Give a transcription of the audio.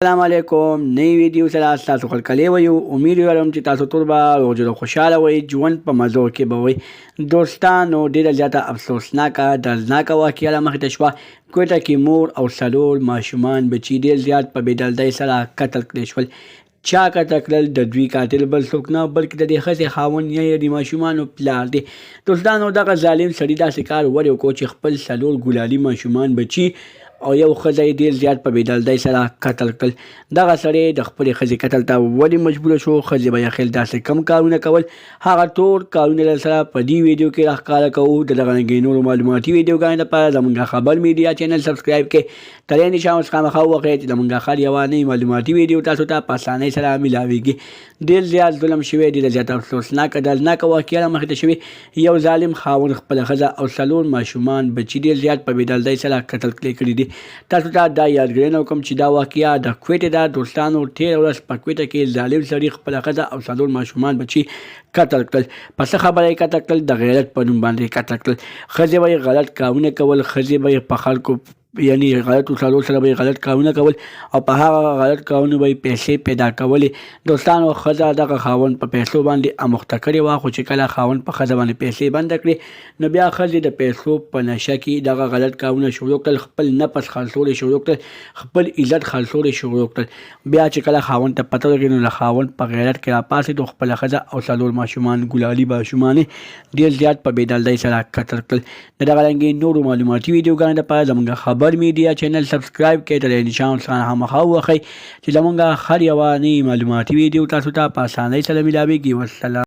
السلام علیکم نئی ویډیو سره تاسو خپل کلی وایو امید لرم چې تاسو ټول به روز خوشاله وئ ژوند په مزو کې به وئ دوستانو ډېره زیاته افسوسناکه دردناکه واقعه رامخې ته شوه کوټه کې مور او څلور ماشومان بچي ډېر زیات په بېدردۍ سره قتل کړای شول چا قتل کړل د دوی قاتل بل څوک نه بلکې د دې ښځې خاوند یا د ماشومانو پلار دی دوستانو دغه ظالم سړي داسې کار ولې وکړو چې خپل څلور ګلالي ماشومان بچي او یو ښځه یې ډېر زیات په بېدردۍ سره قتل کړل دغه سړی د خپلې ښځې قتل ته ولې مجبوره شو ښځې به یې خیل داسې کم کارونه کول هغه ټول کارونه در سره په دې ویډیو کې راښکاره کوو د دغه رنګې نورو معلوماتي ویډیوګانو لپاره زموږ خبر میډیا چینل سبسکرایب کړئ تر نشان اوس خامخا وکړئ چې زموږ هر یوه نوې معلوماتي ویډیو تاسو ته په اسانۍ سره میلاویږي ډېر زیات ظلم شوی ډېره زیاته افسوسناکه دردناکه واقعه رامخې ته شوې یو ظالم خاوند خپله ښځه او څلور ماشومان بچي ډېر زیات په بېدردۍ سره قتل کړي دي تاسو ته دا یادګرنه وکړم چې دا واقعه د کویټې ده دوستانو تېره ورځ په کویټه کې ظالم سړي خپله ښځه او څلور ماشومان بچي قتل کړل په څه خبره یې قتل کړل د غیرت په نوم باندې قتل کړل ښځې به یې غلط کارونه کول ښځې به یې په خلکو یعنی غلط وسلو سره به غلط کارونه کول او په هغه غلط کارونو به پیسې پیدا کولې دوستانو ښځه دغه خاوند په پیسو باندې اموخته کړې وه خو چې کله خاوند په ښځه باندې پیسې بنده کړې نو بیا ښځې د پیسو په نشه کې دغه غلط کارونه شروع کړل خپل نفس خرڅول یې شروع کړل خپل عزت خرڅول یې شروع کړل بیا چې کله خاوند ته پته ولګېد نو د خاوند په غیرت کې راپاڅېد خپله ښځه او څلور ماشومان ګلالي ماشومان یې ډېر زیات په بېدردۍ سره قتل کړل د دغه رنګې نورو معلوماتي ویډیوګانو لپاره زموږ خبر میډیا چینل سبسکرایب کړئ تر نشان څخه خامخا ووهئ چې زموږ هر یوه نوې معلوماتي ویډیو تاسو ته په اسانۍ سره میلاویږي والسلام